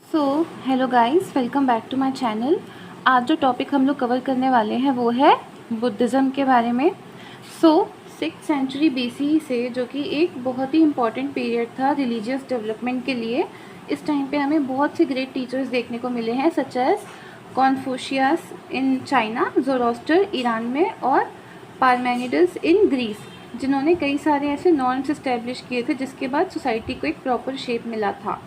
So hello guys, welcome back to my channel. आज जो topic हम लोग कवर करने वाले हैं वो है बुद्धिज़्म के बारे में। सो 6th सेंचुरी BC से, जो कि एक बहुत ही इम्पॉर्टेंट पीरियड था रिलीजियस डेवलपमेंट के लिए, इस टाइम पे हमें बहुत से ग्रेट टीचर्स देखने को मिले हैं, such as Confucius in China, Zoroaster Iran में, और पार्मेनिडस इन ग्रीस, जिन्होंने कई सारे ऐसे नॉर्म्स इस्टेब्लिश किए थे जिसके बाद सोसाइटी को एक प्रॉपर शेप मिला था।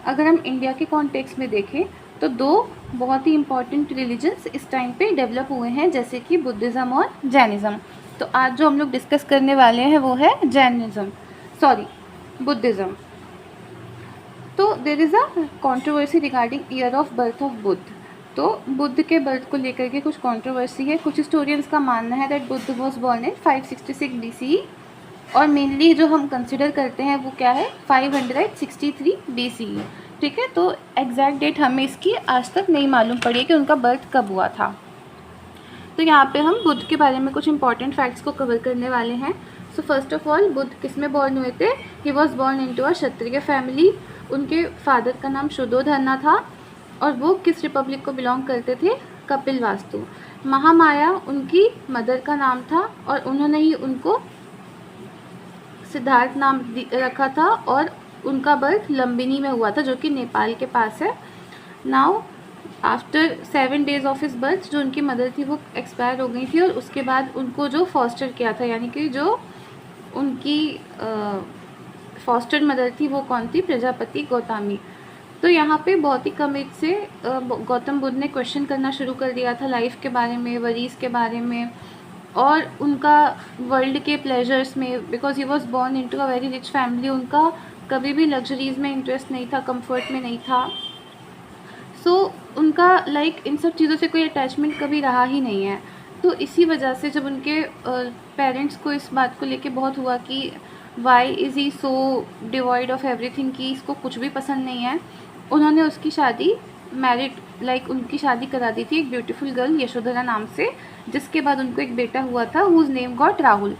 अगर हम इंडिया के कॉन्टेक्स्ट में देखें तो दो बहुत ही इम्पॉर्टेंट रिलीजन्स इस टाइम पे डेवलप हुए हैं, जैसे कि बुद्धिज़्म और जैनिज़्म। तो आज जो हम लोग डिस्कस करने वाले हैं वो है बुद्धिज़्म। तो there is a controversy regarding year of birth of Buddha. तो बुद्ध के बर्थ को लेकर के कुछ कंट्रोवर्सी है। कुछ हिस्टोरियंस का मानना है that Buddha was born in 566 BCE, और मेनली जो हम कंसिडर करते हैं वो क्या है, 563 BCE। ठीक है, तो एग्जैक्ट डेट हमें इसकी आज तक नहीं मालूम पड़ी है कि उनका बर्थ कब हुआ था। तो यहाँ पे हम बुद्ध के बारे में कुछ इंपॉर्टेंट फैक्ट्स को कवर करने वाले हैं। So first of all, Buddha किस में बॉर्न हुए थे? ही was born into a Kshatriya family. उनके फादर का नाम शुद्धोधना था और वो किस रिपब्लिक को बिलोंग करते थे? कपिल वास्तु। महामाया उनकी मदर का नाम था और उन्होंने ही उनको सिद्धार्थ नाम रखा था, और उनका बर्थ लंबिनी में हुआ था, जो कि नेपाल के पास है। Now after 7 days of his birth, जो उनकी मदर थी वो एक्सपायर हो गई थी, और उसके बाद उनको जो फॉस्टर किया था, यानी कि जो उनकी फॉस्टर मदर थी वो कौन थी? प्रजापति गौतमी। तो यहाँ पे बहुत ही कम एज से गौतम बुद्ध ने क्वेश्चन करना शुरू कर दिया था लाइफ के बारे में, वरीज के बारे में, और उनका वर्ल्ड के प्लेजर्स में, because he was born into a very rich family. उनका कभी भी लग्जरीज़ में इंटरेस्ट नहीं था, कंफर्ट में नहीं था। सो उनका इन सब चीज़ों से कोई अटैचमेंट कभी रहा ही नहीं है। तो इसी वजह से जब उनके पेरेंट्स को इस बात को लेके बहुत हुआ कि why is he so devoid of everything, कि इसको कुछ भी पसंद नहीं है, उन्होंने उसकी शादी उनकी शादी करा दी थी एक ब्यूटीफुल गर्ल यशोधरा नाम से, जिसके बाद उनको एक बेटा हुआ था हुज नेम गॉट राहुल।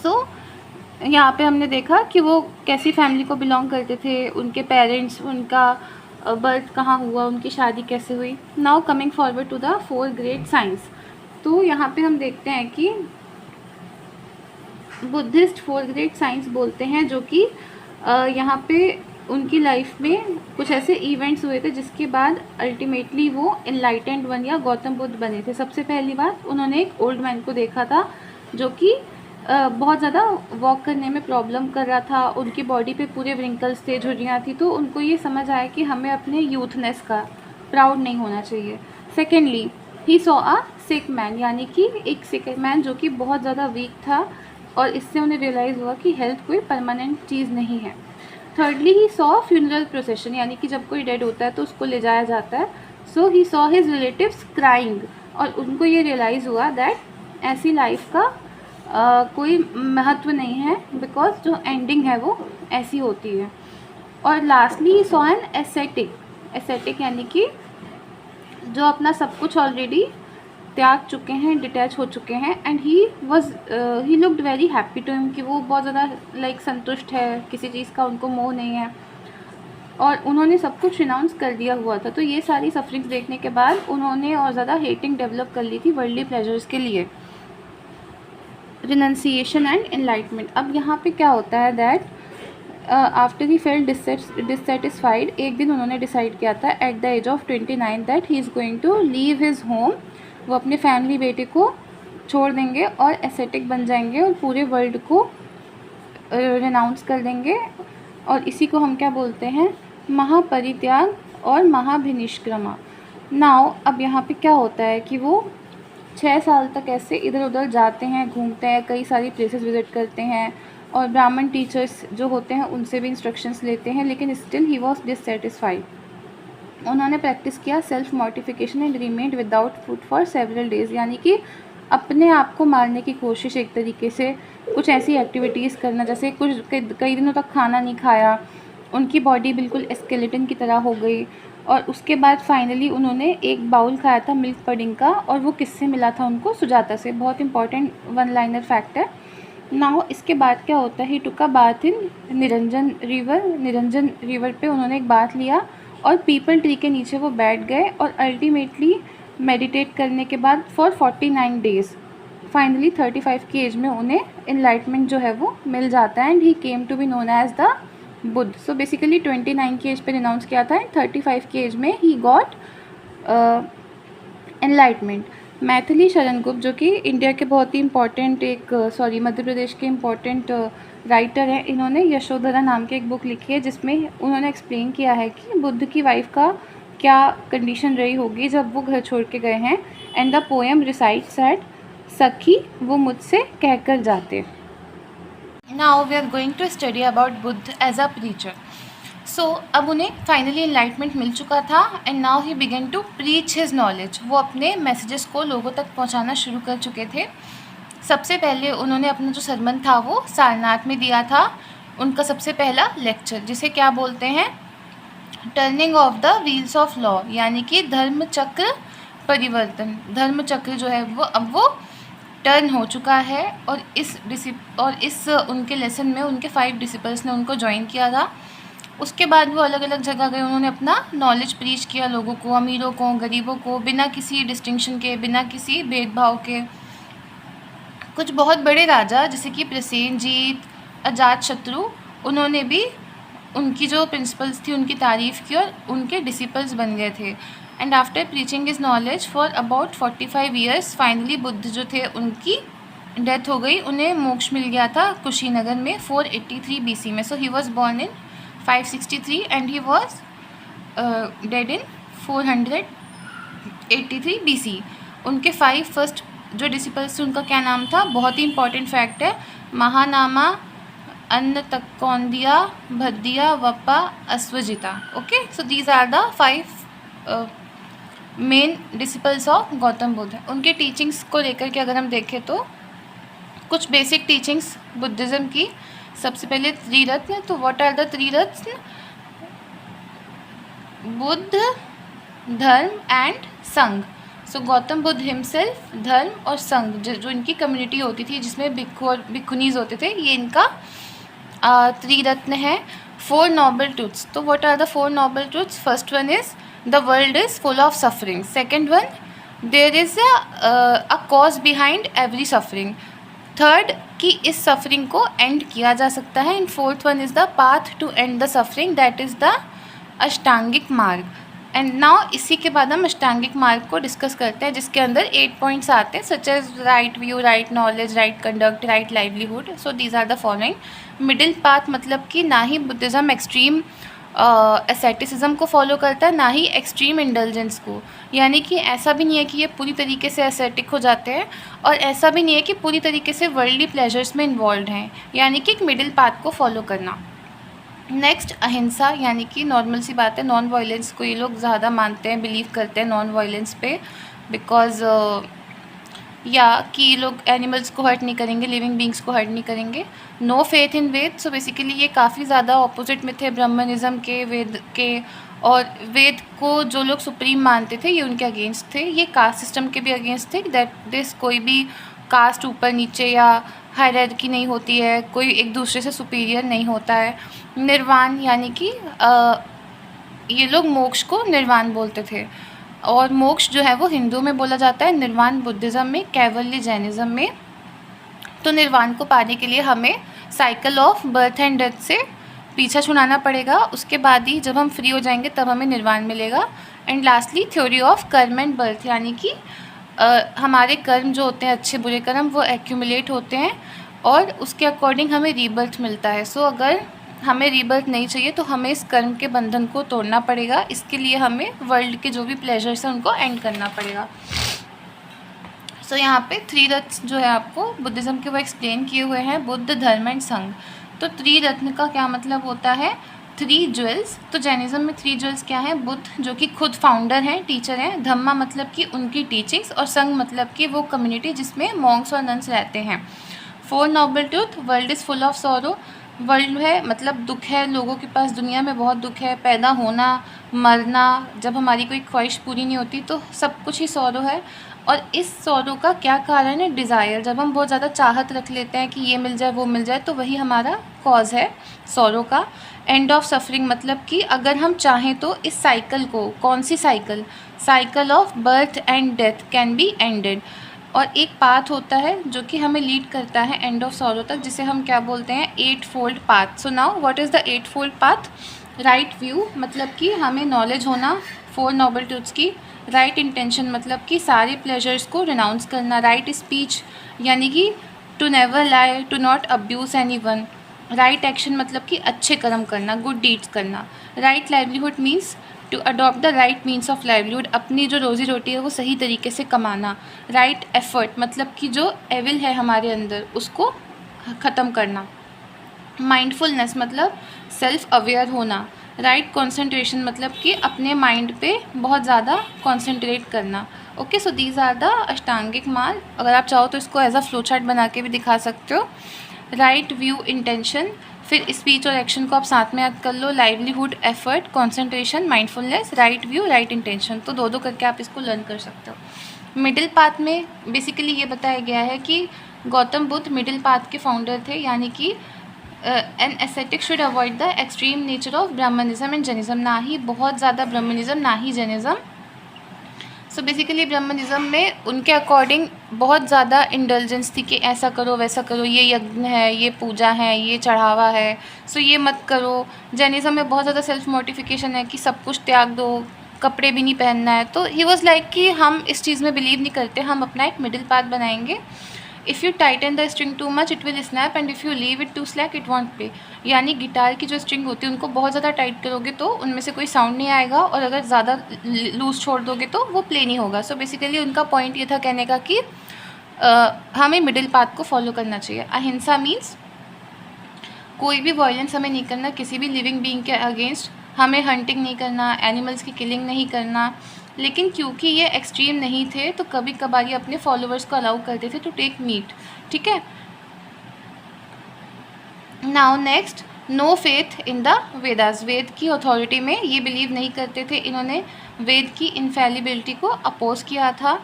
सो यहाँ पे हमने देखा कि वो कैसी फैमिली को बिलोंग करते थे, उनके पेरेंट्स, उनका बर्थ कहाँ हुआ, उनकी शादी कैसे हुई। Now coming forward to the 4 great sights. तो यहाँ पे हम देखते हैं कि बुद्धिस्ट 4 ग्रेट साइंस बोलते हैं, जो कि यहाँ पे उनकी लाइफ में कुछ ऐसे इवेंट्स हुए थे जिसके बाद अल्टीमेटली वो एनलाइटेंड वन या गौतम बुद्ध बने थे। सबसे पहली बात, उन्होंने एक ओल्ड मैन को देखा था जो कि बहुत ज़्यादा वॉक करने में प्रॉब्लम कर रहा था, उनकी बॉडी पे पूरे व्रिंकल्स थे, झुर्रियाँ थी। तो उनको ये समझ आया कि हमें अपने यूथनेस का प्राउड नहीं होना चाहिए। Secondly, he saw a sick man, यानी कि एक सिक मैन जो कि बहुत ज़्यादा वीक था, और इससे उन्हें रियलाइज़ हुआ कि हेल्थ कोई परमानेंट चीज़ नहीं है। Thirdly, he saw funeral procession, यानी कि जब कोई डेड होता है तो उसको ले जाया जाता है। So he saw his relatives crying, और उनको ये रियलाइज़ हुआ दैट ऐसी लाइफ का कोई महत्व नहीं है, बिकॉज जो एंडिंग है वो ऐसी होती है। और lastly, he saw an ascetic, यानी कि जो अपना सब कुछ ऑलरेडी त्याग चुके हैं, डिटैच हो चुके हैं, and he looked very happy to him, कि वो बहुत ज़्यादा संतुष्ट है, किसी चीज़ का उनको मोह नहीं है, और उन्होंने सब कुछ रिनाउंस कर दिया हुआ था। तो ये सारी सफरिंग्स देखने के बाद उन्होंने और ज़्यादा हेटिंग डेवलप कर ली थी वर्ल्डली प्लेजर्स के लिए। Renunciation and enlightenment. अब यहाँ पे क्या होता है that after he felt dissatisfied, एक दिन उन्होंने डिसाइड किया था at the age of 29 that he is going to leave his home. वो अपने फैमिली बेटे को छोड़ देंगे और एसेटिक बन जाएंगे और पूरे वर्ल्ड को रिनाउंस कर देंगे, और इसी को हम क्या बोलते हैं? महापरित्याग और महाभिनिष्क्रमा। नाउ अब यहाँ पे क्या होता है कि वो 6 साल तक ऐसे इधर उधर जाते हैं, घूमते हैं, कई सारी प्लेसेस विज़िट करते हैं, और ब्राह्मण टीचर्स जो होते हैं उनसे भी इंस्ट्रक्शंस लेते हैं, लेकिन स्टिल ही वॉज डिससेटिस्फाइड। उन्होंने प्रैक्टिस किया self mortification and remained without food for several days, यानी कि अपने आप को मारने की कोशिश, एक तरीके से कुछ ऐसी एक्टिविटीज़ करना, जैसे कई दिनों तक खाना नहीं खाया, उनकी बॉडी बिल्कुल स्केलेटन की तरह हो गई। और उसके बाद फाइनली उन्होंने एक बाउल खाया था मिल्क पडिंग का, और वो किससे मिला था उनको? सुजाता से। बहुत इंपॉर्टेंट वन लाइनर फैक्ट है। नाउ इसके बाद क्या होता है? He took a bath in Niranjan river पे उन्होंने एक बाथ लिया, और पीपल ट्री के नीचे वो बैठ गए और अल्टीमेटली मेडिटेट करने के बाद फॉर 49 डेज़ फाइनली 35 की एज में उन्हें इनलाइटमेंट जो है वो मिल जाता है and he came to be known as the Buddha. So basically 29 की एज पे रिनाउंस किया था एंड 35 की एज में he got enlightenment. Maithili Sharan Gupt जो कि इंडिया के बहुत ही इम्पॉर्टेंट मध्य प्रदेश के इम्पॉर्टेंट राइटर हैं, इन्होंने यशोधरा नाम की एक बुक लिखी है जिसमें उन्होंने एक्सप्लेन किया है कि बुद्ध की वाइफ का क्या कंडीशन रही होगी जब वो घर छोड़ के गए हैं. And the poem recites at सखी वो मुझसे कहकर जाते. Now we are going to study about Buddha as a preacher. So अब उन्हें फाइनली एनलाइटमेंट मिल चुका था and now he began to preach his knowledge. वो अपने मैसेजेस को लोगों तक पहुंचाना शुरू कर चुके थे. सबसे पहले उन्होंने अपना जो सरमन था वो सारनाथ में दिया था. उनका सबसे पहला लेक्चर जिसे क्या बोलते हैं, turning of the wheels of law, यानी कि धर्म चक्र परिवर्तन. धर्म चक्र जो है वो अब वो टर्न हो चुका है और इस उनके लेसन में उनके 5 डिसिपल्स ने उनको ज्वाइन किया था. उसके बाद वो अलग अलग जगह गए, उन्होंने अपना नॉलेज प्रीच किया लोगों को, अमीरों को, गरीबों को, बिना किसी डिस्टिंक्शन के, बिना किसी भेदभाव के. कुछ बहुत बड़े राजा जैसे कि प्रसेनजीत, अजातशत्रु, उन्होंने भी उनकी जो प्रिंसिपल्स थी उनकी तारीफ़ की और उनके डिसिपल्स बन गए थे. And after preaching is knowledge for about 45 years finally Buddha जो थे उनकी डेथ हो गई. उन्हें मोक्ष मिल गया था कुशीनगर में 483 BC में. So he was born in 563 and he was dead in 483 BC. उनके 5 फर्स्ट जो डिसिपल्स थे उनका क्या नाम था, बहुत ही इंपॉर्टेंट फैक्ट है, Mahanama, Annatakkondiya, Bhaddiya, Vappa, Ashwajita. Okay, so these are the 5 main disciples of Gautam Buddha. उनके टीचिंग्स को लेकर के अगर हम देखें तो कुछ बेसिक टीचिंग्स बुद्धिज़्म की. सबसे पहले त्रिरत्न. तो व्हाट आर द त्रिरत्न? बुद्ध, धर्म एंड संघ. सो गौतम बुद्ध हिमसेल्फ, धर्म और संघ जो इनकी कम्युनिटी होती थी जिसमें भिक्खु और भिक्खुनीज होते थे, ये इनका त्रिरत्न है. 4 नोबल ट्रूथ्स. तो what are the 4 noble truths? First one is the world is full of suffering. Second one, there is a cause behind every suffering. Third, कि इस सफरिंग को एंड किया जा सकता है. And fourth one is the path to end the suffering, that is the अष्टांगिक मार्ग. And now इसी के बाद हम अष्टांगिक मार्ग को डिस्कस करते हैं जिसके अंदर 8 पॉइंट्स आते हैं, such as right view, right knowledge, right conduct, right livelihood. So these are the following. Middle path मतलब कि ना ही बुद्धिज़्म एक्सट्रीम एसेटिसिज्म को फॉलो करता है, ना ही एक्सट्रीम इंडल्जेंस को. यानी कि ऐसा भी नहीं है कि ये पूरी तरीके से एसेटिक हो जाते हैं और ऐसा भी नहीं है कि पूरी तरीके से वर्ल्डली प्लेजर्स में इन्वॉल्व हैं. यानी कि एक मिडिल पाथ को फॉलो करना. नेक्स्ट, अहिंसा, यानी कि नॉर्मल सी बात है, नॉन वायलेंस को ये लोग ज़्यादा मानते हैं, बिलीव करते हैं नॉन वायलेंस पे, बिकॉज या कि ये लोग एनिमल्स को हर्ट नहीं करेंगे, लिविंग बींग्स को हर्ट नहीं करेंगे. No faith in Veda. So basically ये काफ़ी ज़्यादा ऑपोजिट में थे ब्राह्मणिज़म के, वेद के. और वेद को जो लोग सुप्रीम मानते थे ये उनके अगेंस्ट थे. ये कास्ट सिस्टम के भी अगेंस्ट थे, दैट दिस कोई भी कास्ट ऊपर नीचे या हायरार्की नहीं होती है, कोई एक दूसरे से सुपीरियर नहीं होता है. निर्वाण, यानी कि ये लोग मोक्ष को निर्वाण बोलते थे. और मोक्ष जो है वो हिंदू में बोला जाता है, निर्वाण बुद्धिज़्म में, कैवल्य जैनिज़्म में. तो निर्वाण को पाने के लिए हमें cycle of birth and death से पीछा छुड़ाना पड़ेगा. उसके बाद ही जब हम फ्री हो जाएंगे तब हमें निर्वाण मिलेगा. And lastly theory of karma and birth, यानी कि हमारे कर्म जो होते हैं, अच्छे बुरे कर्म, वो एक्यूमुलेट होते हैं और उसके अकॉर्डिंग हमें रीबर्थ मिलता है. सो अगर हमें रीबर्थ नहीं चाहिए तो हमें इस कर्म के बंधन को तोड़ना पड़ेगा. इसके लिए हमें वर्ल्ड के जो भी प्लेजर्स हैं उनको एंड करना पड़ेगा. सो यहाँ पे 3 रत्न जो है आपको बुद्धिज़्म के वो एक्सप्लेन किए हुए हैं, बुद्ध, धर्म एंड संघ. तो त्रिरत्न का क्या मतलब होता है? 3 ज्वेल्स. तो जैनिज़्म में 3 ज्वेल्स क्या है? बुद्ध जो कि खुद फाउंडर हैं, टीचर हैं. धम्मा मतलब कि उनकी टीचिंग्स, और संघ मतलब कि वो कम्युनिटी जिसमें मॉन्क्स और नन्स रहते हैं. 4 noble truth. World is full of sorrow. World है मतलब दुख है, लोगों के पास दुनिया में बहुत दुख है. पैदा होना, मरना, जब हमारी कोई ख्वाहिश पूरी नहीं होती तो सब कुछ ही सॉरो है. और इस सॉरो का क्या कारण है? डिज़ायर। जब हम बहुत ज़्यादा चाहत रख लेते हैं कि ये मिल जाए वो मिल जाए, तो वही हमारा कॉज है सॉरो का। एंड ऑफ सफरिंग मतलब कि अगर हम चाहें तो इस साइकिल को, कौन सी cycle? Cycle of birth and death can be ended. और एक पाथ होता है जो कि हमें लीड करता है एंड ऑफ सॉरो तक, जिसे हम क्या बोलते हैं? 8-fold path. So now what is the 8-fold path? Right view मतलब कि हमें नॉलेज होना 4 नोबल ट्रूथ्स की। राइट इंटेंशन मतलब कि सारे प्लेजर्स को रिनाउंस करना। राइट स्पीच यानी कि to never lie, to not abuse anyone. Right action मतलब कि अच्छे कर्म करना, गुड डीड्स करना। Right livelihood means to adopt the right means of livelihood, अपनी जो रोज़ी रोटी है वो सही तरीके से कमाना। राइट एफर्ट मतलब कि जो एविल है हमारे अंदर उसको ख़त्म करना। माइंडफुलनेस मतलब सेल्फ अवेयर होना। राइट कंसंट्रेशन मतलब कि अपने माइंड पे बहुत ज़्यादा कंसंट्रेट करना। Okay, so these are the अष्टांगिक मार्ग। अगर आप चाहो तो इसको एज अ फ्लो चार्ट बना के भी दिखा सकते हो। राइट व्यू इंटेंशन, फिर स्पीच और एक्शन को आप साथ में याद कर लो। Livelihood, effort, concentration, mindfulness, right view, right intention. तो दो दो करके आप इसको लर्न कर सकते हो। मिडिल पाथ में बेसिकली ये बताया गया है कि गौतम बुद्ध मिडिल पाथ के फाउंडर थे, यानी कि an ascetic should avoid the extreme nature of Brahmanism and Jainism, ना ही बहुत ज़्यादा ब्राह्मणिज्म ना ही जैनिज्म। सो बेसिकली ब्राह्मणिज्म में उनके अकॉर्डिंग बहुत ज़्यादा इंडल्जेंस थी कि ऐसा करो वैसा करो, ये यज्ञ है, ये पूजा है, ये चढ़ावा है, सो ये मत करो। जैनिज्म में बहुत ज़्यादा सेल्फ मोटिफिकेशन है कि सब कुछ त्याग दो, कपड़े भी नहीं पहनना है। तो ही वॉज लाइक कि हम इस चीज़ में बिलीव नहीं करते, हम अपना एक मिडिल पाथ बनाएंगे। If you tighten the string too much it will snap and if you leave it too slack it won't play. यानी गिटार की जो स्ट्रिंग होती है उनको बहुत ज़्यादा टाइट करोगे तो उनमें से कोई साउंड नहीं आएगा, और अगर ज़्यादा लूज़ छोड़ दोगे तो वो प्ले नहीं होगा। सो बेसिकली उनका पॉइंट ये था कहने का कि हमें मिडिल पाथ को फॉलो करना चाहिए। अहिंसा मीन्स कोई भी वायलेंस हमें नहीं करना किसी भी लिविंग बीइंग के अगेंस्ट। हमें हंटिंग नहीं करना, एनिमल्स की किलिंग नहीं करना। लेकिन क्योंकि ये एक्सट्रीम नहीं थे तो कभी कभार ये अपने फॉलोअर्स को अलाउ करते थे टू टेक मीट। ठीक है, now next, no faith in the Vedas. Veda की अथॉरिटी में ये बिलीव नहीं करते थे, इन्होंने वेद की इनफैलिबिलिटी को अपोज किया था।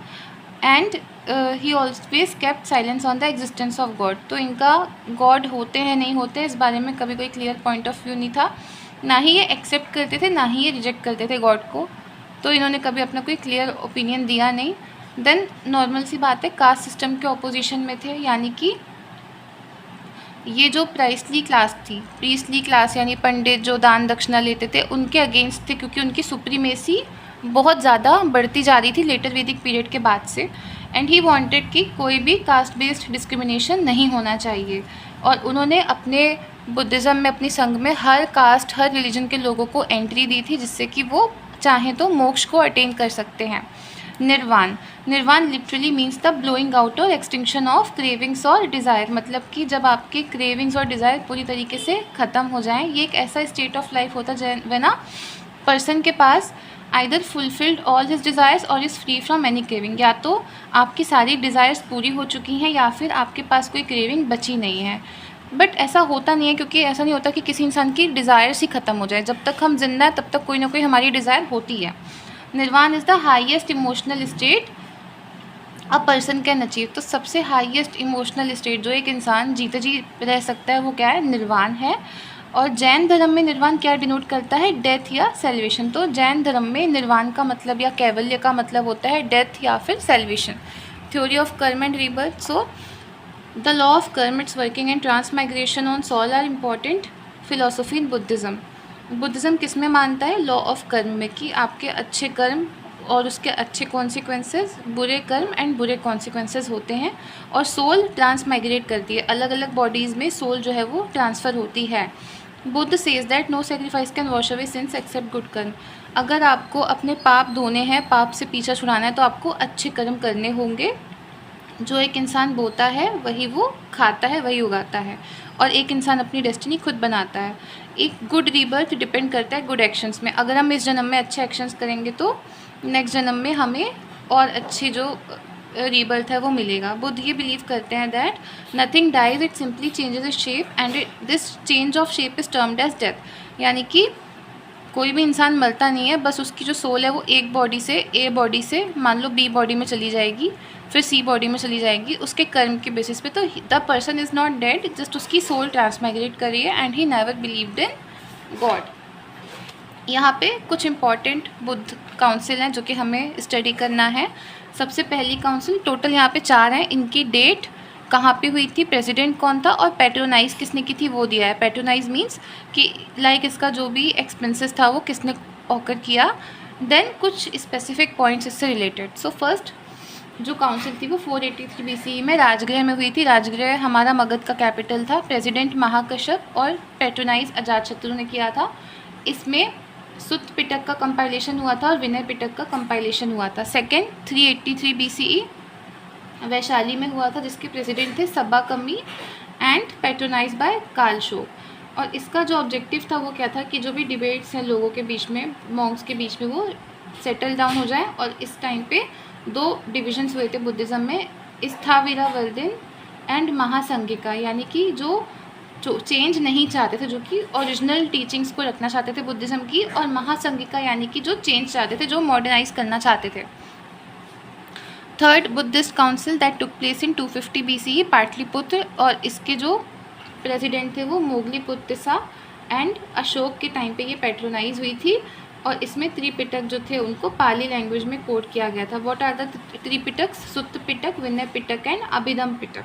And he always kept silence on the existence of God. तो इनका गॉड होते हैं नहीं होते इस बारे में कभी कोई क्लियर पॉइंट ऑफ व्यू नहीं था, ना ही ये एक्सेप्ट करते थे ना ही ये रिजेक्ट करते थे गॉड को। तो इन्होंने कभी अपना कोई क्लियर ओपिनियन दिया नहीं। देन नॉर्मल सी बात है, कास्ट सिस्टम के ऑपोजिशन में थे, यानी कि ये जो प्राइसली क्लास थी, प्रीस्टली क्लास यानी पंडित जो दान दक्षिणा लेते थे, उनके अगेंस्ट थे, क्योंकि उनकी सुप्रीमेसी बहुत ज़्यादा बढ़ती जा रही थी लेटर वैदिक पीरियड के बाद से। एंड ही वांटेड कि कोई भी कास्ट बेस्ड डिस्क्रिमिनेशन नहीं होना चाहिए। और उन्होंने अपने बुद्धिज़्म में, अपनी संघ में हर कास्ट हर रिलीजन के लोगों को एंट्री दी थी, जिससे कि वो चाहें तो मोक्ष को अटेन कर सकते हैं। निर्वाण, निर्वाण literally means the blowing out और एक्सटिंक्शन ऑफ क्रेविंग्स और डिज़ायर, मतलब कि जब आपके क्रेविंग्स और डिज़ायर पूरी तरीके से ख़त्म हो जाएं। ये एक ऐसा स्टेट ऑफ लाइफ होता है when a पर्सन के पास either fulfilled all his desires और is free from any craving, या तो आपकी सारी डिज़ायर्स पूरी हो चुकी हैं या फिर आपके पास कोई क्रेविंग बची नहीं है। बट ऐसा होता नहीं है, क्योंकि ऐसा नहीं होता कि किसी इंसान की डिज़ायर्स ही ख़त्म हो जाए। जब तक हम जिंदा हैं तब तक कोई ना कोई हमारी डिज़ायर होती है। निर्वाण is the highest emotional state a person can achieve. तो सबसे हाईएस्ट इमोशनल स्टेट जो एक इंसान जीते जी रह सकता है वो क्या है? निर्वाण है। और जैन धर्म में निर्वाण क्या डिनोट करता है? डेथ या सेल्वेशन। तो जैन धर्म में निर्वाण का मतलब या कैवल्य का मतलब होता है डेथ या फिर salvation. Theory of karma and rebirth, so the law of karma, it's working and transmigration on soul are important philosophy in Buddhism. Buddhism किस में मानता है? लॉ ऑफ कर्म में, कि आपके अच्छे कर्म और उसके अच्छे कॉन्सिक्वेंसेस, बुरे कर्म एंड बुरे कॉन्सिक्वेंसेस होते हैं। और सोल ट्रांसमाइग्रेट करती है, अलग अलग बॉडीज़ में सोल जो है वो ट्रांसफ़र होती है। Buddha says that no sacrifice can wash away sins except good karma. अगर आपको अपने पाप धोने हैं, पाप से पीछा छुड़ाना है, तो आपको अच्छे कर्म करने होंगे। जो एक इंसान बोता है वही वो खाता है, वही उगाता है, और एक इंसान अपनी डेस्टिनी खुद बनाता है। एक गुड रीबर्थ डिपेंड करता है गुड एक्शंस में। अगर हम इस जन्म में अच्छे एक्शंस करेंगे तो नेक्स्ट जन्म में हमें और अच्छी जो रीबर्थ है वो मिलेगा। बुद्ध ये बिलीव करते हैं that nothing dies, it simply changes its shape and this change of shape is termed as death. यानी कि कोई भी इंसान मरता नहीं है, बस उसकी जो सोल है वो एक बॉडी से, ए बॉडी से मान लो बी बॉडी में चली जाएगी, फिर सी बॉडी में चली जाएगी उसके कर्म के बेसिस पे। तो the person is not dead, just उसकी सोल ट्रांसमाइग्रेट कर रही है and he never believed in God. यहाँ पे कुछ इम्पॉर्टेंट बुद्ध काउंसिल हैं जो कि हमें स्टडी करना है। सबसे पहली काउंसिल, टोटल यहाँ पे 4 हैं, इनकी डेट, कहाँ पे हुई थी, प्रेसिडेंट कौन था और पैट्रोनाइज किसने की थी वो दिया है। पैट्रोनाइज मीन्स कि लाइक इसका जो भी एक्सपेंसेस था वो किसने ऑकर किया। देन कुछ स्पेसिफिक पॉइंट्स इससे रिलेटेड। सो फर्स्ट जो काउंसिल थी वो 483 BCE में राजगृह में हुई थी। राजगृह हमारा मगध का कैपिटल था। प्रेसिडेंट महाकश्यप और पैट्रोनाइज अजातशत्रु ने किया था। इसमें सुत्त पिटक का कंपाइलेशन हुआ था और विनय पिटक का कंपाइलेशन हुआ था। सेकेंड 383 BCE वैशाली में हुआ था, जिसके प्रेसिडेंट थे सब्बाकम्मी एंड पैट्रोनाइज बाय कार्ल शोक। और इसका जो ऑब्जेक्टिव था वो क्या था कि जो भी डिबेट्स हैं लोगों के बीच में, मॉन्क्स के बीच में, वो सेटल डाउन हो जाए। और इस टाइम पे 2 डिविजन्स हुए थे बुद्धिज़्म में, स्थाविरावर्दिन एंड महासंघिका, यानी कि जो चेंज नहीं चाहते थे, जो कि ओरिजिनल टीचिंग्स को रखना चाहते थे बुद्धिज़्म की, और महासंघिका यानी कि जो चेंज चाहते थे, जो मॉडर्नाइज करना चाहते थे। Third Buddhist council that took place in 250 BCE Pataliputra, और इसके जो प्रेसिडेंट थे वो मोगलीपुत्तिसा एंड अशोक के टाइम पे ये पैट्रोनाइज हुई थी। और इसमें त्रिपिटक जो थे उनको पाली लैंग्वेज में कोड किया गया था। What are the Tripitakas? Sutta Pitaka, Vinaya Pitaka and Abhidhamma Pitaka.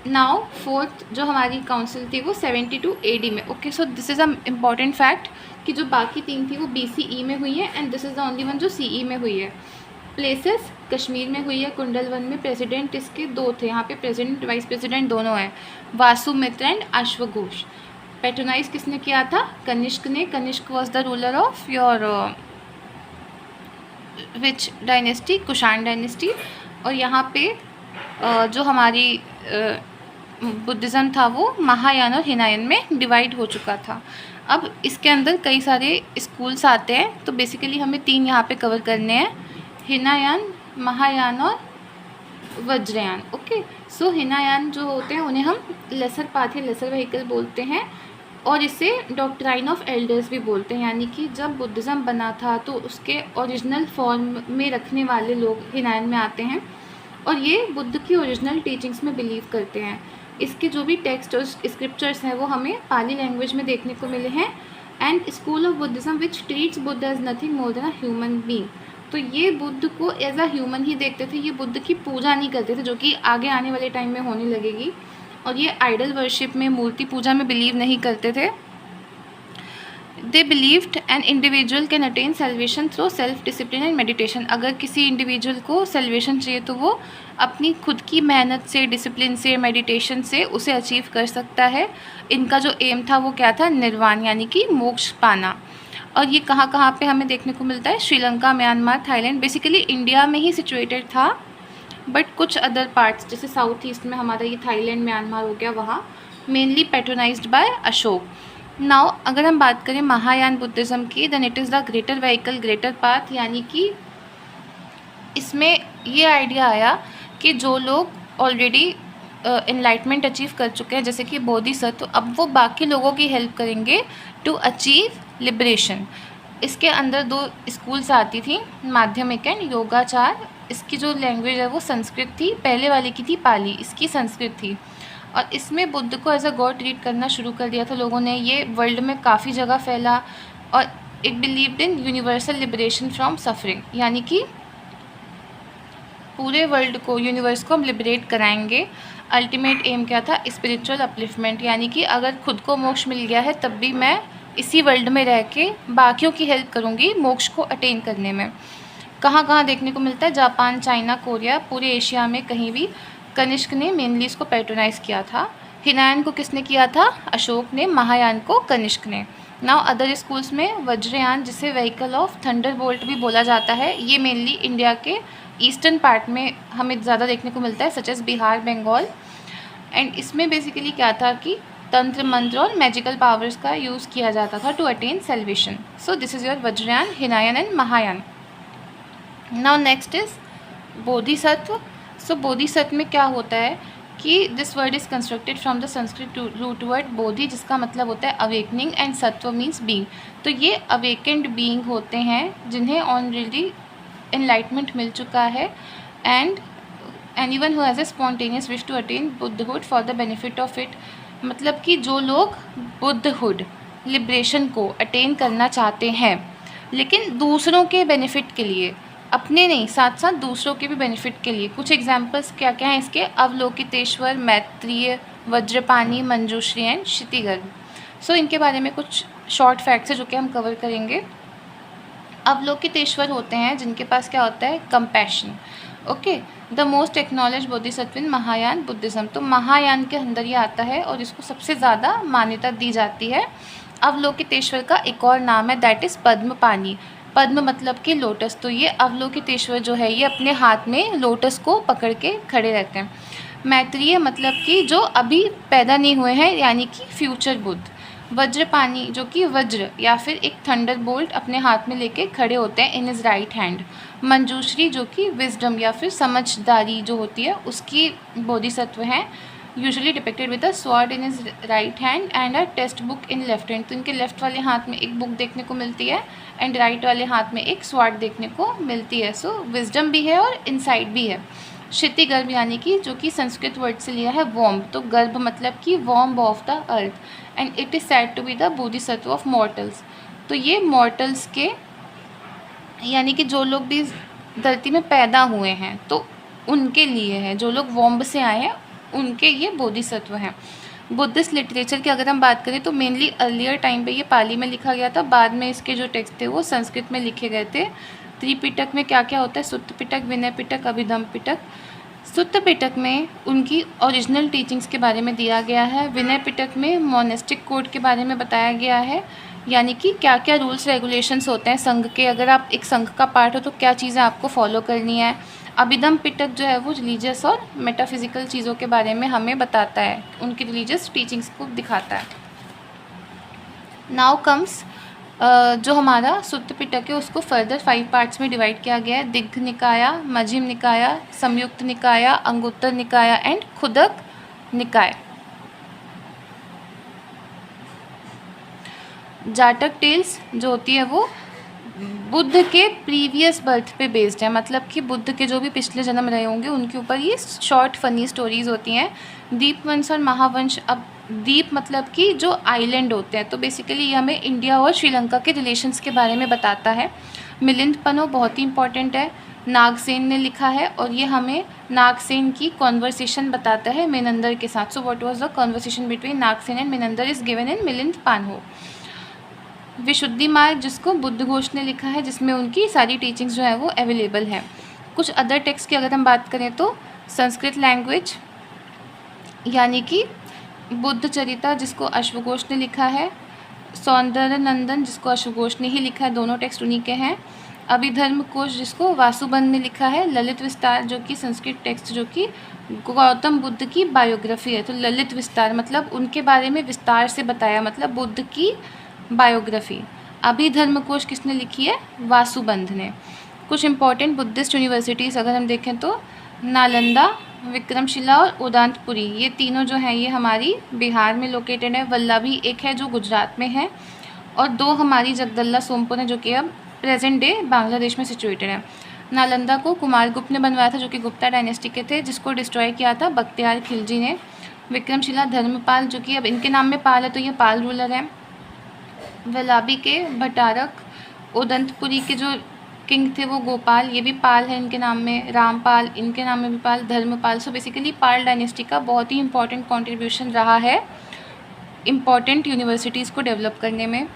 Now fourth जो हमारी काउंसिल थी वो 72 AD में। Okay, so this is a important fact कि जो बाकी 3 थी वो BCE में हुई है and this is the only one जो CE में हुई है। प्लेसेस कश्मीर में हुई है, कुंडलवन में। प्रेसिडेंट इसके 2 थे, यहाँ पे प्रेसिडेंट वाइस प्रेसिडेंट दोनों हैं, वासुमित्र एंड अश्वघोष। पैट्रोनाइज किसने किया था? कनिष्क ने। Kanishka was the ruler of your which dynasty? Kushan dynasty. और यहाँ पे जो हमारी बुद्धिज़्म था वो महायान और हिनायन में डिवाइड हो चुका था। अब इसके अंदर कई सारे स्कूल्स आते हैं, तो बेसिकली हमें 3 यहाँ पे कवर करने हैं, हिनायान, महायान और वज्रयान। ओके, सो हिनायान जो होते हैं उन्हें हम लेसर पाथ या लेसर व्हीकल बोलते हैं, और इसे डॉक्ट्राइन ऑफ एल्डर्स भी बोलते हैं, यानी कि जब बुद्धिज़्म बना था तो उसके ओरिजिनल फॉर्म में रखने वाले लोग हिनायन में आते हैं, और ये बुद्ध की ओरिजिनल टीचिंग्स में बिलीव करते हैं। इसके जो भी टेक्स्ट और स्क्रिप्चर्स हैं वो हमें पाली लैंग्वेज में देखने को मिले हैं। And school of Buddhism which treats Buddha as nothing more than a human being. तो ये बुद्ध को एज अ ह्यूमन ही देखते थे, ये बुद्ध की पूजा नहीं करते थे, जो कि आगे आने वाले टाइम में होने लगेगी। और ये आइडल वर्शिप में, मूर्ति पूजा में बिलीव नहीं करते थे। They believed an individual can attain salvation through self discipline and meditation. अगर किसी इंडिविजुअल को सेल्वेशन चाहिए तो वो अपनी खुद की मेहनत से, डिसिप्लिन से, मेडिटेशन से उसे अचीव कर सकता है। इनका जो एम था वो क्या था? निर्वाण, यानी कि मोक्ष पाना। और ये कहाँ कहाँ पे हमें देखने को मिलता है? Sri Lanka, Myanmar, Thailand. Basically India में ही सिचुएटेड था, बट कुछ अदर पार्ट्स जैसे साउथ ईस्ट में हमारा ये थाईलैंड, म्यांमार हो गया, वहाँ mainly patronised by Ashoka. Now अगर हम बात करें महायान बुद्धिज़्म की, then it is the greater vehicle, greater path, यानी कि इसमें ये आइडिया आया कि जो लोग ऑलरेडी एनलाइटमेंट अचीव कर चुके हैं, जैसे कि बोधिसत्व, अब वो बाकी लोगों की हेल्प करेंगे टू अचीव लिबरेशन। इसके अंदर 2 स्कूल्स आती थी, माध्यमिक एंड योगाचार। इसकी जो लैंग्वेज है वो संस्कृत थी, पहले वाले की थी पाली, इसकी संस्कृत थी। और इसमें बुद्ध को एज अ गॉड ट्रीट करना शुरू कर दिया था लोगों ने। ये वर्ल्ड में काफ़ी जगह फैला, और it believed in universal liberation from suffering, यानी कि पूरे वर्ल्ड को, यूनिवर्स को हम लिबरेट कराएंगे। अल्टीमेट एम क्या था? स्पिरिचुअल अपलिफ्टमेंट, यानी कि अगर खुद को मोक्ष मिल गया है तब भी मैं इसी वर्ल्ड में रह के बाकियों की हेल्प करूँगी मोक्ष को अटेन करने में। कहाँ कहाँ देखने को मिलता है? जापान, चाइना, कोरिया, पूरे एशिया में कहीं भी कनिष्क ने मेनली इसको पैट्रोनाइज किया था। हिनायन को किसने किया था? अशोक ने। महायान को कनिष्क ने। नाउ अदर स्कूल्स में वज्रयान, जिसे व्हीकल ऑफ थंडरबोल्ट भी बोला जाता है, ये मेनली इंडिया के ईस्टर्न पार्ट में हमें ज़्यादा देखने को मिलता है, such as Bihar, Bengal. And इसमें बेसिकली क्या था कि तंत्र, मंत्र और मैजिकल पावर्स का यूज़ किया जाता था to attain salvation. So this is your Vajrayana, Hinayana and Mahayana. Now next is Bodhisattva. So Bodhisattva में क्या होता है कि this word is constructed from the Sanskrit root word bodhi, जिसका मतलब होता है awakening, and sattva means being. तो ये अवेकेंड बीइंग होते हैं जिन्हें ऑलरेडी एनलाइटमेंट मिल चुका है, and anyone who has a spontaneous wish to attain buddhahood for the benefit of it. मतलब कि जो लोग बुद्धहुड लिबरेशन को अटेन करना चाहते हैं, लेकिन दूसरों के बेनिफिट के लिए, अपने नहीं, साथ साथ दूसरों के भी बेनिफिट के लिए। कुछ एग्जाम्पल्स क्या क्या हैं इसके? अवलोकितेश्वर, मैत्रेय, वज्रपाणी, मंजूश्री एंड क्षितिगर्भ। सो इनके बारे में कुछ शॉर्ट फैक्ट्स है जो कि हम कवर करेंगे। अवलोकितेश्वर होते हैं जिनके पास क्या होता है? Compassion. Okay, the most acknowledge Bodhisattva in Mahayana Buddhism. तो महायान के अंदर ये आता है और इसको सबसे ज़्यादा मान्यता दी जाती है। अवलोकितेश्वर का एक और नाम है, दैट इज़ पद्मपाणि। पद्म मतलब कि लोटस। तो ये अवलोकितेश्वर जो है ये अपने हाथ में लोटस को पकड़ के खड़े रहते हैं। मैत्रेय मतलब कि जो अभी पैदा नहीं हुए हैं, यानी कि फ्यूचर बुद्ध। वज्रपाणी जो कि वज्र या फिर एक थंडर बोल्ट अपने हाथ में लेके खड़े होते हैं in his right hand. Manjushri जो कि विजडम या फिर समझदारी जो होती है उसकी बोधिसत्व हैं, usually depicted with a sword in his right hand and a text book in left hand. तो इनके लेफ्ट वाले हाथ में एक बुक देखने को मिलती है एंड राइट वाले हाथ में एक स्वॉर्ड देखने को मिलती है। सो विजडम भी है और इनसाइट भी है। क्षितिगर्भ यानी कि जो कि संस्कृत वर्ड से लिया है वॉर्म। तो गर्भ मतलब कि वॉर्म of the earth and it is said to be the Bodhisattva of mortals. तो ये मॉर्टल्स के यानी कि जो लोग भी धरती में पैदा हुए हैं तो उनके लिए है, जो लोग वॉम्ब से आए हैं उनके ये बोधिसत्व हैं। बुद्धिस्ट लिटरेचर की अगर हम बात करें तो मेनली अर्लियर टाइम पे ये पाली में लिखा गया था, बाद में इसके जो टेक्स्ट थे वो संस्कृत में लिखे गए थे। त्रिपिटक में क्या क्या होता है? सुत्त पिटक, विनय पिटक, अभिधम पिटक। सुत्त पिटक में उनकी ओरिजिनल टीचिंग्स के बारे में दिया गया है। विनय पिटक में मोनेस्टिक कोड के बारे में बताया गया है, यानी कि क्या क्या रूल्स रेगुलेशंस होते हैं संघ के, अगर आप एक संघ का पार्ट हो तो क्या चीज़ें आपको फॉलो करनी है। अभिधम पिटक जो है वो रिलीजियस और मेटाफिजिकल चीज़ों के बारे में हमें बताता है, उनकी रिलीजियस टीचिंग्स को दिखाता है। नाउ कम्स जो हमारा सुत्त पिटक है उसको फर्दर 5 पार्ट्स में डिवाइड किया गया है। दिग्घ निकाया, मध्यम निकाया, संयुक्त निकाया, अंगुत्तर निकाया एंड खुदक निकाय। जाटक टेल्स जो होती है वो बुद्ध के प्रीवियस बर्थ पे बेस्ड है, मतलब कि बुद्ध के जो भी पिछले जन्म रहे होंगे उनके ऊपर ये शॉर्ट फनी स्टोरीज होती हैं। दीपवंश और महावंश, अब द्वीप मतलब कि जो आइलैंड होते हैं, तो बेसिकली ये हमें इंडिया और श्रीलंका के रिलेशंस के बारे में बताता है। मिलिंद पनो बहुत ही इंपॉर्टेंट है, नागसेन ने लिखा है और ये हमें नागसेन की कॉन्वर्सेशन बताता है मेनंदर के साथ। So what was the conversation between Nagasena and Menander is given in Milinda Panho. Visuddhi मार्ग जिसको बुद्ध घोष ने लिखा है, जिसमें उनकी सारी टीचिंग्स जो है वो अवेलेबल है। कुछ अदर टेक्स्ट की अगर हम बात करें तो संस्कृत लैंग्वेज यानी कि बुद्ध चरिता जिसको अश्वघोष ने लिखा है, सौंदर्य नंदन जिसको अश्वघोष ने ही लिखा है, दोनों टेक्स्ट उन्हीं के हैं। अभिधर्म कोश जिसको वासुबंध ने लिखा है। ललित विस्तार जो कि संस्कृत टेक्स्ट जो कि गौतम बुद्ध की बायोग्राफी है। तो ललित विस्तार मतलब उनके बारे में विस्तार से बताया, मतलब बुद्ध की बायोग्राफी। अभिधर्म कोश किसने लिखी है? वासुबंध ने। कुछ इंपॉर्टेंट बुद्धिस्ट यूनिवर्सिटीज़ अगर हम देखें तो नालंदा, विक्रमशिला और उदांतपुरी, ये तीनों जो हैं ये हमारी बिहार में लोकेटेड है। वल्लभी एक है जो गुजरात में है और 2 हमारी जगदल्ला सोमपुर है जो कि अब प्रेजेंट डे बांग्लादेश में सिचुएटेड है। नालंदा को कुमारगुप्त ने बनवाया था जो कि गुप्ता डायनेस्टी के थे, जिसको डिस्ट्रॉय किया था बख्तियार खिलजी ने। विक्रमशिला धर्मपाल जो कि अब इनके नाम में पाल है तो ये पाल रूलर है। वल्लभी के भटारक, उदंतपुरी के जो किंग थे वो गोपाल, ये भी पाल है इनके नाम में। रामपाल इनके नाम में भी पाल, धर्मपाल। सो बेसिकली पाल डायनेस्टी का बहुत ही इंपॉर्टेंट कंट्रीब्यूशन रहा है इम्पॉर्टेंट यूनिवर्सिटीज़ को डेवलप करने में।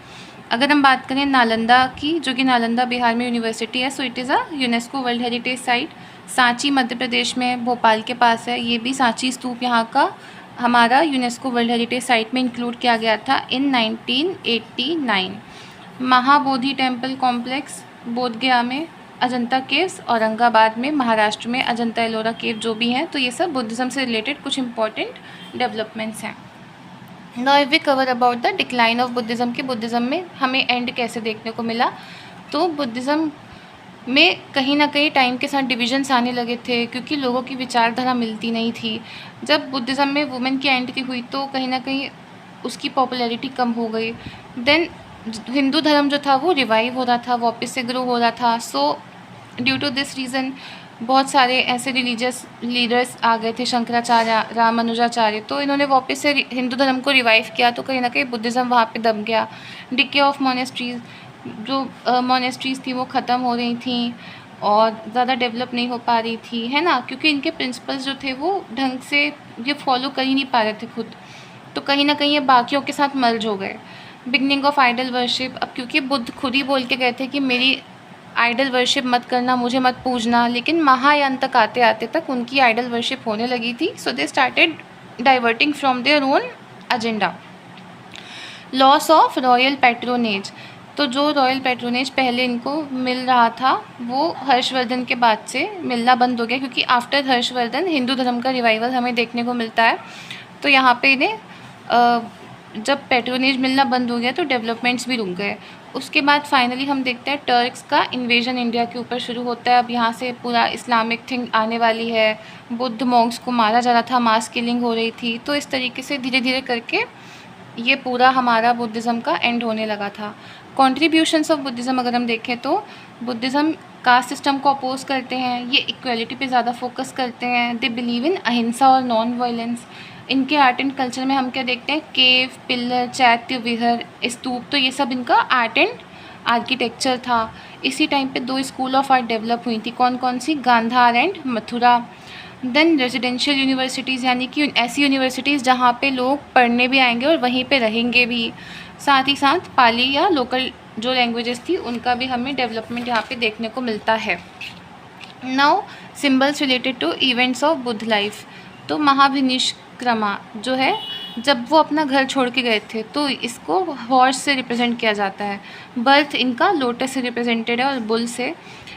अगर हम बात करें नालंदा की, जो कि नालंदा बिहार में यूनिवर्सिटी है, so it is a UNESCO world heritage site. Sanchi Madhya Pradesh में भोपाल के पास है, ये भी सांची स्तूप यहाँ का हमारा यूनेस्को वर्ल्ड हेरिटेज साइट में इंक्लूड किया गया था इन 1989। महाबोधि टेम्पल कॉम्प्लेक्स बोधगया में, अजंता केव्स औरंगाबाद में, महाराष्ट्र में अजंता एलोरा केव जो भी हैं, तो ये सब बुद्धिज़्म से रिलेटेड कुछ इंपॉर्टेंट डेवलपमेंट्स हैं। Now if we cover about the decline of Buddhism, के बुद्धिज़्म में हमें एंड कैसे देखने को मिला। तो बुद्धिज़्म में कहीं ना कहीं टाइम के साथ डिविजन्स आने लगे थे, क्योंकि लोगों की विचारधारा मिलती नहीं थी। जब बुद्धिज़्म में वुमेन की एंट्री हुई तो कहीं ना कहीं उसकी पॉपुलैरिटी कम हो गई। देन हिंदू धर्म जो था वो रिवाइव हो रहा था, वापस से ग्रो हो रहा था। So due to this reason बहुत सारे ऐसे रिलीजियस लीडर्स आ गए थे, शंकराचार्य, रामानुजाचार्य, तो इन्होंने वापस से हिंदू धर्म को रिवाइव किया। तो कहीं ना कहीं बुद्धिज़्म वहाँ पे दब गया। डिके ऑफ मोनेस्ट्रीज, जो मोनेस्ट्रीज़ थी वो ख़त्म हो रही थी और ज़्यादा डेवलप नहीं हो पा रही थी, है ना, क्योंकि इनके प्रिंसिपल्स जो थे वो ढंग से ये फॉलो कर ही नहीं पा रहे थे खुद। तो कहीं ना कहीं ये बाकियों के साथ मर्ज हो गए। बिगनिंग ऑफ आइडल वर्शिप, अब क्योंकि बुद्ध खुद ही बोल के गए थे कि मेरी आइडल वर्शिप मत करना, मुझे मत पूजना, लेकिन महायान तक आते आते तक उनकी आइडल वर्शिप होने लगी थी। So they started diverting from their own agenda. Loss of royal patronage, तो जो रॉयल पैट्रोनेज पहले इनको मिल रहा था वो हर्षवर्धन के बाद से मिलना बंद हो गया, क्योंकि आफ्टर हर्षवर्धन हिंदू धर्म का रिवाइवल हमें देखने को मिलता है। तो यहाँ पे इन्हें जब पैट्रोनेज मिलना बंद हो गया तो डेवलपमेंट्स भी रुक गए। उसके बाद फाइनली हम देखते हैं टर्क्स का इन्वेजन इंडिया के ऊपर शुरू होता है। अब यहाँ से पूरा इस्लामिक थिंग आने वाली है, बुद्ध मॉन्क्स को मारा जा रहा था, मास किलिंग हो रही थी। तो इस तरीके से धीरे धीरे करके ये पूरा हमारा बुद्धिज़्म का एंड होने लगा था। कॉन्ट्रीब्यूशंस ऑफ बुद्धिज़्म अगर हम देखें तो बुद्धिज़्म कास्ट सिस्टम को अपोज करते हैं, ये इक्वलिटी पे ज़्यादा फोकस करते हैं, दे बिलीव इन अहिंसा और नॉन वायलेंस। इनके आर्ट एंड कल्चर में हम क्या देखते हैं, केव, पिलर, चैत्य विहार, स्तूप, तो ये सब इनका आर्ट एंड आर्किटेक्चर था। इसी टाइम पे 2 स्कूल ऑफ आर्ट डेवलप हुई थी, कौन कौन सी, Gandhara and Mathura. Then residential universities, यानी कि ऐसी यूनिवर्सिटीज़ जहाँ पे लोग पढ़ने भी आएंगे और वहीं पे रहेंगे भी। साथ ही साथ पाली या लोकल जो लैंग्वेजेस थी उनका भी हमें डेवलपमेंट यहाँ पे देखने को मिलता है। Now symbols related to events of Buddha life, तो महाभिनिष्क्रमा जो है, जब वो अपना घर छोड़ के गए थे तो इसको हॉर्स से रिप्रेजेंट किया जाता है। बर्थ इनका लोटस से रिप्रेजेंटेड है और बुल से।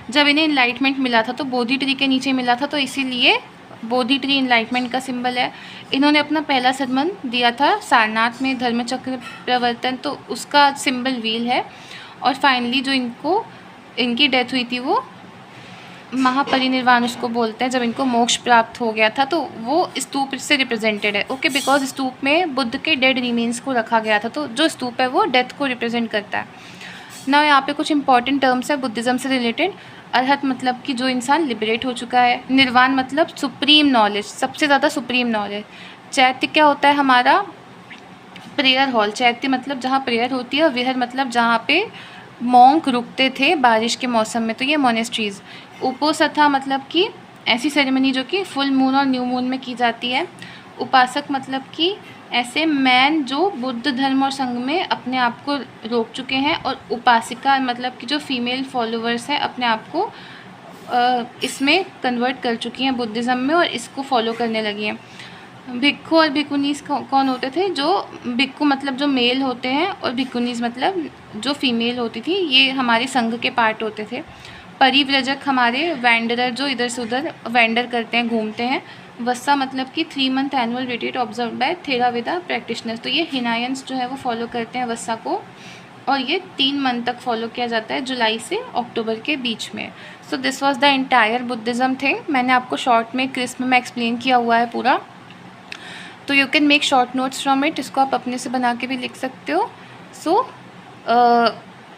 जब इन्हें इनलाइटमेंट मिला था तो बोधि ट्री के नीचे मिला था, तो इसीलिए बोधि ट्री इनलाइटमेंट का सिंबल है। इन्होंने अपना पहला sermon दिया था सारनाथ में, धर्मचक्र प्रवर्तन, तो उसका सिंबल व्हील है। और फाइनली जो इनकी डेथ हुई थी वो महापरिनिर्वाण उसको बोलते हैं, जब इनको मोक्ष प्राप्त हो गया था, तो वो स्तूप से रिप्रेजेंटेड है। ओके, बिकॉज स्तूप में बुद्ध के डेड रिमेन्स को रखा गया था, तो जो स्तूप है वो डेथ को रिप्रेजेंट करता है। ना यहाँ पे कुछ इंपॉर्टेंट टर्म्स है बुद्धिज़्म से रिलेटेड। अरहत मतलब कि जो इंसान लिबरेट हो चुका है। निर्वाण मतलब सुप्रीम नॉलेज, सबसे ज़्यादा सुप्रीम नॉलेज। चैत्य क्या होता है हमारा, प्रेयर हॉल। चैत्य मतलब जहाँ प्रेयर होती है, और विहार मतलब जहाँ पे मॉन्क रुकते थे बारिश के मौसम में, तो ये मोनेस्ट्रीज़। उपोसथा मतलब कि ऐसी सेरेमनी जो कि फुल मून और न्यू मून में की जाती है। उपासक मतलब कि ऐसे मैन जो बुद्ध धर्म और संघ में अपने आप को रोक चुके हैं, और उपासिका मतलब कि जो फीमेल फॉलोअर्स हैं अपने आप को इसमें कन्वर्ट कर चुकी हैं बुद्धिज़्म में और इसको फॉलो करने लगी हैं। भिक्खु और भिक्खुनीस कौन होते थे, जो भिक्खु मतलब जो मेल होते हैं और भिक्खुनीस मतलब जो फीमेल होती थी, ये हमारे संघ के पार्ट होते थे। परिव्रजक हमारे वैंडरर, जो इधर से उधर वैंडर करते हैं, घूमते हैं। वस्सा मतलब कि 3 month annual retreat observe by Theravada practitioners, तो ये हिनायंस जो है वो फॉलो करते हैं वस्सा को, और ये 3 मंथ तक फॉलो किया जाता है, जुलाई से अक्टूबर के बीच में। So this was the entire Buddhism thing. मैंने आपको शॉर्ट में क्रिस्प में एक्सप्लेन किया हुआ है पूरा, तो you can make short notes from it. इसको आप अपने से बना के भी लिख सकते हो। सो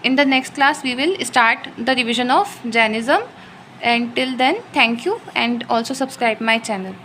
in the next class we will start the revision of Jainism, and till then thank you, and also subscribe my channel.